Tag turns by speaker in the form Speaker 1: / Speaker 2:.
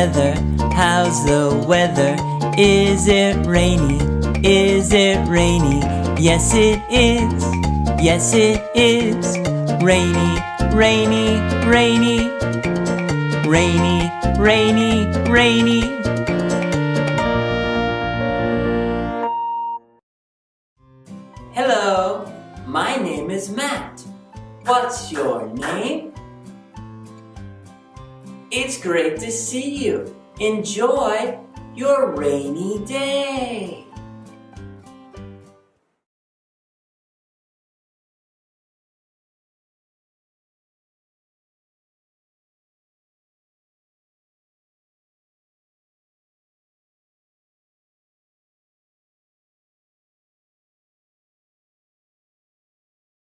Speaker 1: weather? How's the weather? Is it rainy? Is it rainy? Yes it is. Yes it is. Rainy, rainy, rainy. Rainy, rainy, rainy. Hello, my name is Matt. What's your name? It's great to see you. Enjoy your rainy day.